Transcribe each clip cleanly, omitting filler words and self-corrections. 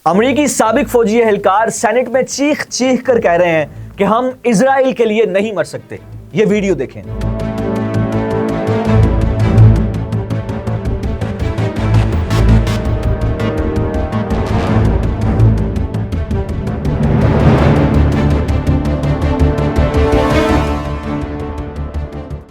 امریکی سابق فوجی اہلکار سینٹ میں چیخ چیخ کر کہہ رہے ہیں کہ ہم اسرائیل کے لیے نہیں مر سکتے۔ یہ ویڈیو دیکھیں۔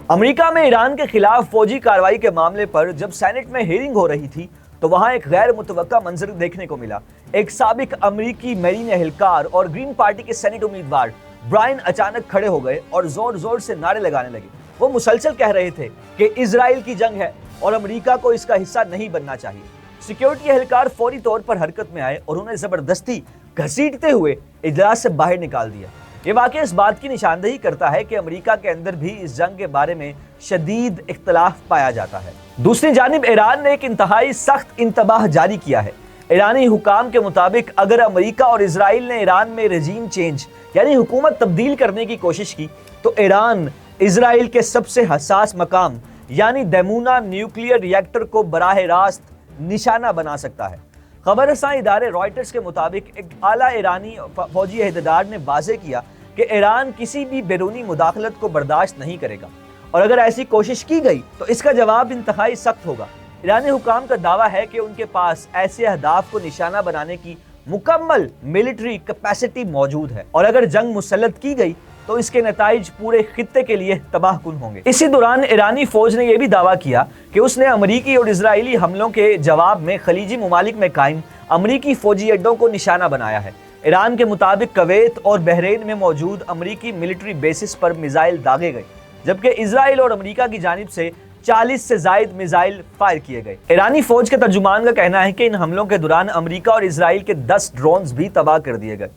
امریکہ میں ایران کے خلاف فوجی کارروائی کے معاملے پر جب سینٹ میں ہیئرنگ ہو رہی تھی تو وہاں ایک غیر متوقع منظر دیکھنے کو ملا۔ ایک سابق امریکی میرین اہلکار اور گرین پارٹی کے سینٹ امیدوار برائن اچانک کھڑے ہو گئے اور زور زور سے نعرے لگانے لگے۔ وہ مسلسل کہہ رہے تھے کہ اسرائیل کی جنگ ہے اور امریکہ کو اس کا حصہ نہیں بننا چاہیے۔ سیکیورٹی اہلکار فوری طور پر حرکت میں آئے اور انہیں زبردستی گھسیٹتے ہوئے اجلاس سے باہر نکال دیا۔ یہ واقعہ اس بات کی نشاندہی کرتا ہے کہ امریکہ کے اندر بھی اس جنگ کے بارے میں شدید اختلاف پایا جاتا ہے۔ دوسری جانب ایران نے ایک انتہائی سخت انتباہ جاری کیا ہے۔ ایرانی حکام کے مطابق اگر امریکہ اور اسرائیل نے ایران میں رجیم چینج یعنی حکومت تبدیل کرنے کی کوشش کی تو ایران اسرائیل کے سب سے حساس مقام یعنی دیمونا نیوکلیئر ری ایکٹر کو براہ راست نشانہ بنا سکتا ہے۔ خبر رساں ادارے رائٹرز کے مطابق ایک اعلیٰ ایرانی فوجی عہدیدار نے واضح کیا کہ ایران کسی بھی بیرونی مداخلت کو برداشت نہیں کرے گا اور اگر ایسی کوشش کی گئی تو اس کا جواب انتہائی سخت ہوگا۔ ایرانی حکام کا دعویٰ ہے کہ ان کے پاس ایسے اہداف کو نشانہ بنانے کی مکمل ملٹری کیپیسٹی موجود ہے اور اگر جنگ مسلط کی گئی تو اس کے نتائج پورے خطے کے لیے تباہ کن ہوں گے۔ اسی دوران ایرانی فوج نے یہ بھی دعویٰ کیا کہ اس نے امریکی اور اسرائیلی حملوں کے جواب میں خلیجی ممالک میں قائم امریکی فوجی اڈوں کو نشانہ بنایا ہے۔ ایران کے مطابق کویت اور بحرین میں موجود امریکی ملٹری بیسز پر میزائل داغے گئے جبکہ اسرائیل اور امریکہ کی جانب سے 40 سے زائد میزائل فائر کیے گئے۔ ایرانی فوج کے ترجمان کا کہنا ہے کہ ان حملوں کے دوران امریکہ اور اسرائیل کے 10 ڈرونز بھی تباہ کر دیے گئے۔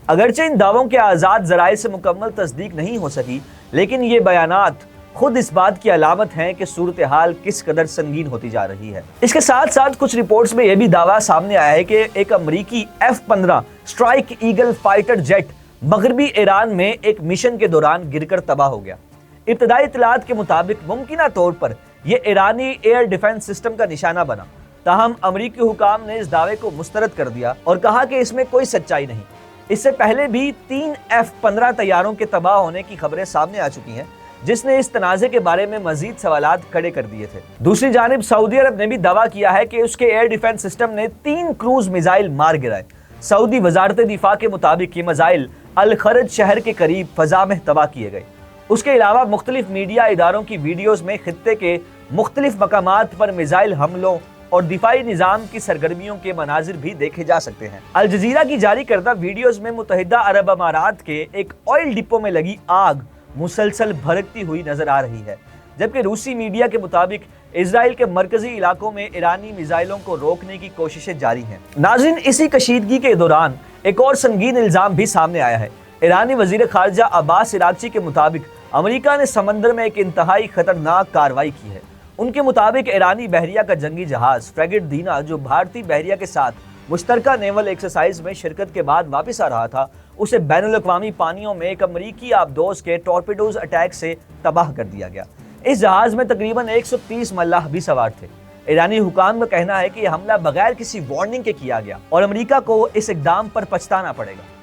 اگرچہ ان دعووں کے آزاد ذرائع سے مکمل تصدیق نہیں ہو سکی لیکن یہ بیانات خود اس بات کی علامت ہیں کہ صورتحال کس قدر سنگین ہوتی جا رہی ہے۔ اس کے ساتھ ساتھ کچھ رپورٹس میں یہ بھی دعویٰ سامنے آیا ہے کہ ایک امریکی F-15 strike eagle fighter jet مغربی ایران میں ایک مشن کے دوران گر کر تباہ ہو گیا۔ ابتدائی اطلاعات کے مطابق ممکنہ طور پر یہ ایرانی ایئر ڈیفنس سسٹم کا نشانہ بنا، تاہم امریکی حکام نے اس دعوے کو مسترد کر دیا اور کہا کہ اس میں کوئی سچائی نہیں۔ اس سے پہلے بھی 3 F-15 طیاروں کے تباہ ہونے کی خبریں سامنے آ چکی ہیں جس نے اس تنازع کے بارے میں مزید سوالات کھڑے کر دیے تھے۔ دوسری جانب سعودی عرب نے بھی دعویٰ کیا ہے کہ اس کے ایئر ڈیفنس سسٹم نے 3 کروز میزائل مار گرائے۔ سعودی وزارت دفاع کے مطابق یہ میزائل الخرج شہر کے قریب فضا میں تباہ کیے گئے۔ اس کے علاوہ مختلف میڈیا اداروں کی ویڈیوز میں خطے کے مختلف مقامات پر میزائل حملوں اور دفاعی نظام کی سرگرمیوں کے مناظر بھی دیکھے جا سکتے ہیں۔ الجزیرہ کی جاری کردہ ویڈیوز میں متحدہ عرب امارات کے ایک آئل ڈپو میں لگی آگ مسلسل بھڑکتی ہوئی نظر آ رہی ہے جبکہ روسی میڈیا کے مطابق اسرائیل کے مرکزی علاقوں میں ایرانی میزائلوں کو روکنے کی کوششیں جاری ہیں۔ ناظرین، اسی کشیدگی کے دوران ایک اور سنگین الزام بھی سامنے آیا ہے۔ ایرانی وزیر خارجہ عباس عراقچی کے مطابق امریکہ نے سمندر میں ایک انتہائی خطرناک کارروائی کی ہے۔ ان کے مطابق ایرانی بحریہ کا جنگی جہاز فریگیٹ دینا جو بھارتی بحریہ کے ساتھ مشترکہ نیول ایکسرسائز میں شرکت کے بعد واپس آ رہا تھا، اسے بین الاقوامی پانیوں میں ایک امریکی آبدوز کے ٹورپیڈوز اٹیک سے تباہ کر دیا گیا۔ اس جہاز میں تقریباً 130 ملاح بھی سوار تھے۔ ایرانی حکام کا کہنا ہے کہ یہ حملہ بغیر کسی وارننگ کے کیا گیا اور امریکہ کو اس اقدام پر پچھتانا پڑے گا۔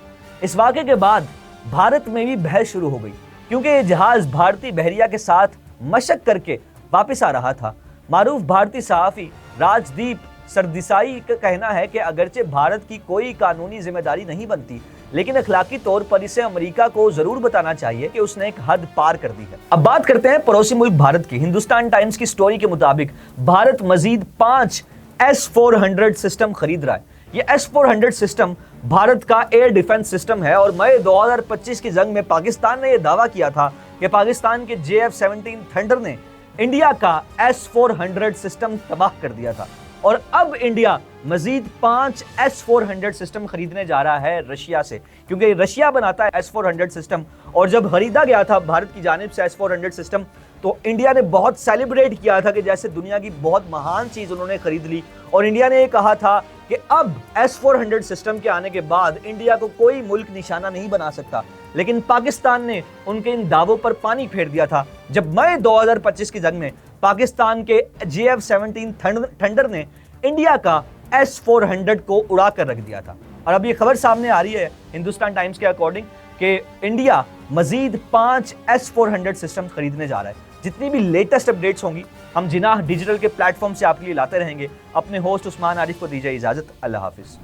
اس واقعے کے بعد بھارت میں بھی بحث شروع ہو گئی کیونکہ یہ جہاز بھارتی بحریہ کے ساتھ مشق کر کے واپس آ رہا تھا۔ معروف بھارتی صحافی راج دیپ سردیسائی کا کہنا ہے کہ اگرچہ بھارت کی کوئی قانونی ذمہ داری نہیں بنتی لیکن اخلاقی طور پر اسے امریکہ کو ضرور بتانا چاہیے کہ اس نے ایک حد پار کر دی ہے۔ اب بات کرتے ہیں پڑوسی ملک بھارت کی۔ ہندوستان ٹائمز کی سٹوری کے مطابق بھارت مزید 5 S-400 سسٹم خرید رہا ہے۔ یہ S-400 سسٹم بھارت کا ایئر ڈیفنس سسٹم ہے اور مئی 2025 کی جنگ میں پاکستان نے یہ دعویٰ کیا تھا کہ پاکستان کے JF-17 تھنڈر نے انڈیا کا S-400 سسٹم تباہ کر دیا تھا اور اب انڈیا مزید 5 S-400 سسٹم خریدنے جا رہا ہے رشیا سے، کیونکہ رشیا بناتا ہے S-400 سسٹم اور جب خریدا گیا تھا بھارت کی جانب سے S-400 سسٹم تو انڈیا نے بہت سیلیبریٹ کیا تھا کہ جیسے دنیا کی بہت مہان چیز انہوں نے خرید لی اور انڈیا نے یہ کہا تھا کہ اب S-400 سسٹم کے آنے کے بعد انڈیا کو کوئی ملک نشانہ نہیں بنا سکتا، لیکن پاکستان نے ان کے ان دعووں پر پانی پھیر دیا تھا جب مئی 2025 کی جنگ میں پاکستان کے JF-17 تھنڈر نے انڈیا کا S-400 کو اڑا کر رکھ دیا تھا۔ اور اب یہ خبر سامنے آ رہی ہے ہندوستان ٹائمز کے اکارڈنگ کہ انڈیا مزید 5 S-400 سسٹم خریدنے جا رہا ہے. جتنی بھی لیٹسٹ اپڈیٹس ہوں گی ہم جناح ڈیجیٹل کے پلیٹ فارم سے آپ کے لیے لاتے رہیں گے. اپنے ہوسٹ عثمان عارف کو دیجیے اجازت. اللہ حافظ.